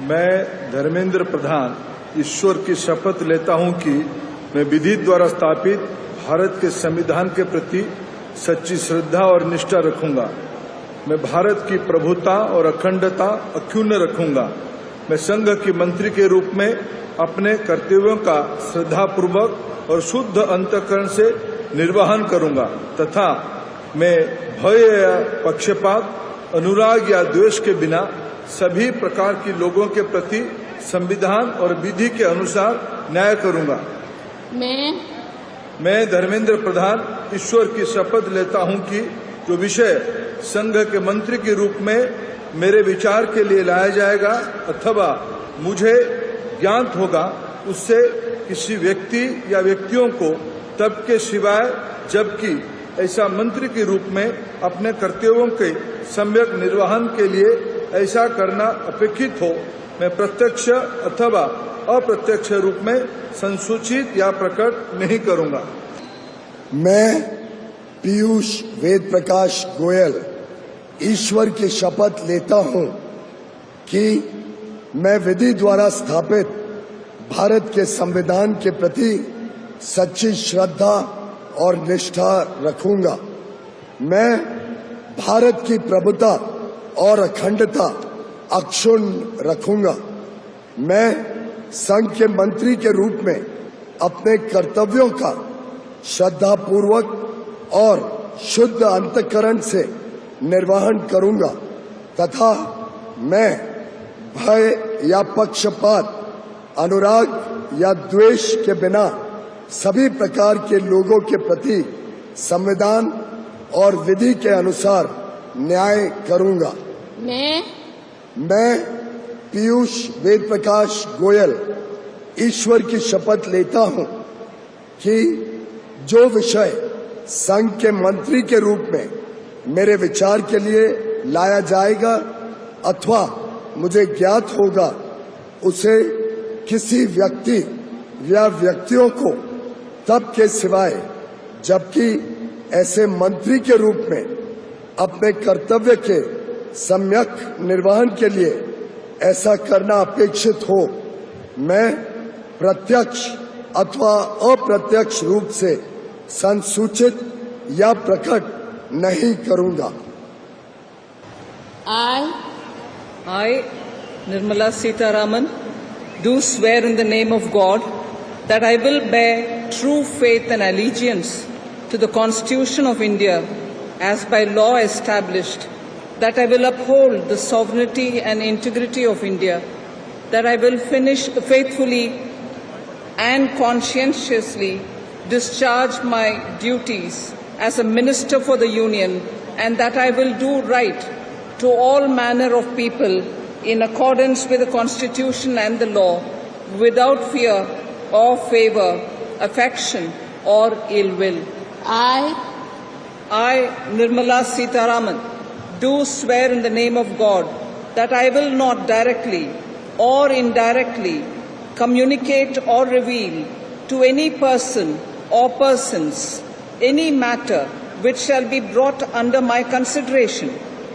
मैं धर्मेंद्र प्रधान ईश्वर की शपथ लेता हूं कि मैं विधि द्वारा स्थापित भारत के संविधान के प्रति सच्ची श्रद्धा और निष्ठा रखूंगा। मैं भारत की प्रभुता और अखंडता अक्षुण्ण रखूंगा। मैं संघ की मंत्री के रूप में अपने कर्तव्यों का श्रद्धापूर्वक और शुद्ध अंतःकरण से निर्वहन करूंगा तथा मैं भय या पक्षपात, अनुराग या द्वेष के बिना सभी प्रकार के लोगों के प्रति संविधान और विधि के अनुसार न्याय करूंगा। मैं धर्मेंद्र प्रधान ईश्वर की शपथ लेता हूं कि जो विषय संघ के मंत्री के रूप में मेरे विचार के लिए लाया जाएगा अथवा मुझे ज्ञात होगा उससे किसी व्यक्ति या व्यक्तियों को तब के सिवाय जबकि ऐसा मंत्री के रूप में अपने कर्तव्यों के सम्यक निर्वहन के लिए ऐसा करना अपेक्षित हो, मैं प्रत्यक्ष अथवा अप्रत्यक्ष रूप में संसूचित या प्रकट नहीं करूंगा। मैं पीयूष वेद प्रकाश गोयल ईश्वर की शपथ लेता हूं कि मैं विधि द्वारा स्थापित भारत के संविधान के प्रति सच्ची श्रद्धा और निष्ठा रखूंगा। मैं भारत की प्रभुता और अखंडता अक्षुण्ण रखूंगा। मैं संघ के मंत्री के रूप में अपने कर्तव्यों का श्रद्धापूर्वक और शुद्ध अंतःकरण से निर्वहन करूंगा तथा मैं भय या पक्षपात, अनुराग या द्वेष के बिना सभी प्रकार के लोगों के प्रति संविधान और विधि के अनुसार न्याय करूंगा। मैं पीयूष वेद प्रकाश गोयल ईश्वर की शपथ लेता हूं कि जो विषय संघ के मंत्री के रूप में मेरे विचार के लिए लाया जाएगा अथवा मुझे ज्ञात होगा उसे किसी व्यक्ति या व्यक्तियों को तब के सिवाय जबकि ऐसे मंत्री के रूप में अपने कर्तव्य के सम्यक निर्वहन के लिए ऐसा करना अपेक्षित हो, मैं प्रत्यक्ष अथवा अप्रत्यक्ष रूप से संसूचित या प्रकट नहीं करूंगा। I, Nirmala Sitharaman, do swear in the name of God that I will bear true faith and allegiance to the Constitution of India as by law established, that I will uphold the sovereignty and integrity of India, that I will faithfully and conscientiously discharge my duties as a Minister for the Union, and that I will do right to all manner of people in accordance with the Constitution and the law, without fear or favour, affection or ill will. I, Nirmala Sitharaman, do swear in the name of God that I will not directly or indirectly communicate or reveal to any person or persons any matter which shall be brought under my consideration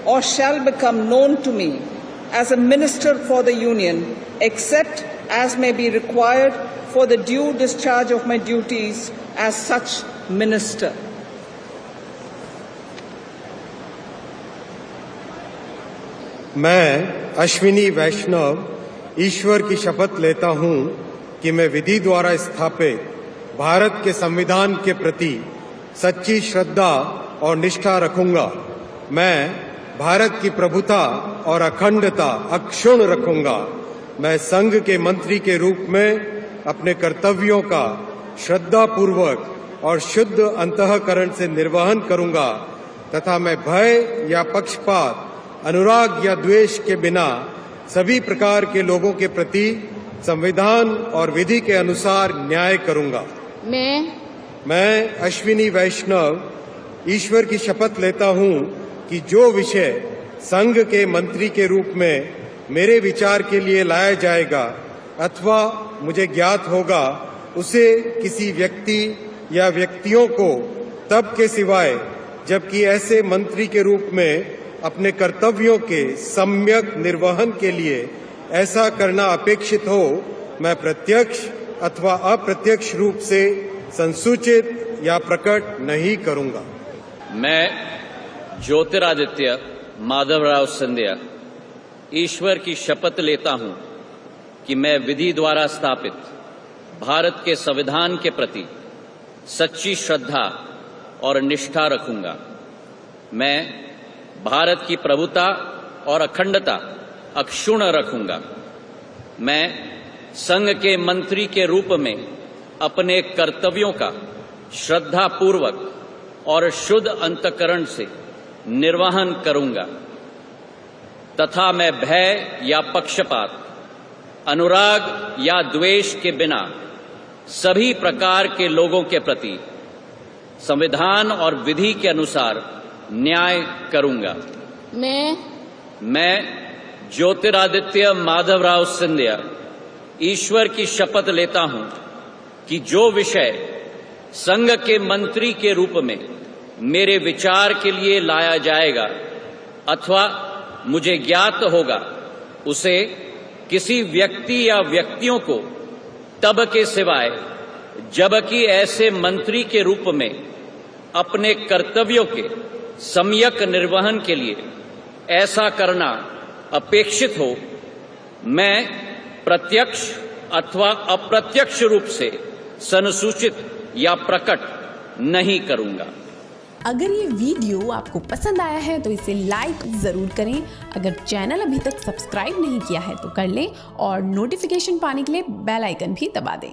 or shall become known to me as a Minister for the Union, except as may be required for the due discharge of my duties as such Minister. मैं अश्विनी वैष्णव ईश्वर की शपथ लेता हूं कि मैं विधि द्वारा स्थापित भारत के संविधान के प्रति सच्ची श्रद्धा और निष्ठा रखूंगा। मैं भारत की प्रभुता और अखंडता अक्षुण्ण रखूंगा। मैं संघ के मंत्री के रूप में अपने कर्तव्यों का श्रद्धापूर्वक और शुद्ध अंतःकरण से निर्वहन करूंगा तथा मैं भय या पक्षपात, अनुराग या द्वेष के बिना सभी प्रकार के लोगों के प्रति संविधान और विधि के अनुसार न्याय करूंगा। मैं अश्विनी वैष्णव ईश्वर की शपथ लेता हूं कि जो विषय संघ के मंत्री के रूप में मेरे विचार के लिए लाया जाएगा अथवा मुझे ज्ञात होगा उसे किसी व्यक्ति या व्यक्तियों को तब के सिवाय जबकि ऐसे मंत्री के रूप में अपने कर्तव्यों के सम्यक निर्वहन के लिए ऐसा करना अपेक्षित हो, मैं प्रत्यक्ष अथवा अप्रत्यक्ष रूप से संसूचित या प्रकट नहीं करूंगा। मैं ज्योतिरादित्य माधवराव सिंधिया ईश्वर की शपथ लेता हूं कि मैं विधि द्वारा स्थापित भारत के संविधान के प्रति सच्ची श्रद्धा और निष्ठा रखूंगा। मैं भारत की प्रभुता और अखंडता अक्षुण्ण रखूंगा। मैं संघ के मंत्री के रूप में अपने कर्तव्यों का श्रद्धापूर्वक और शुद्ध अंतःकरण से निर्वहन करूंगा तथा मैं भय या पक्षपात, अनुराग या द्वेष के बिना सभी प्रकार के लोगों के प्रति संविधान और विधि के अनुसार न्याय करूंगा। मैं ज्योतिरादित्य माधवराव सिंधिया ईश्वर की शपथ लेता हूं कि जो विषय संघ के मंत्री के रूप में मेरे विचार के लिए लाया जाएगा अथवा मुझे ज्ञात होगा, उसे किसी व्यक्ति या व्यक्तियों को तब के सिवाय जबकि ऐसे मंत्री के रूप में अपने कर्तव्यों के सम्यक निर्वहन के लिए ऐसा करना अपेक्षित हो, मैं प्रत्यक्ष अथवा अप्रत्यक्ष रूप से संसूचित या प्रकट नहीं करूंगा। अगर ये वीडियो आपको पसंद आया है तो इसे लाइक ज़रूर करें। अगर चैनल अभी तक सब्सक्राइब नहीं किया है तो कर लें और नोटिफिकेशन पाने के लिए बेल आइकन भी दबा दें।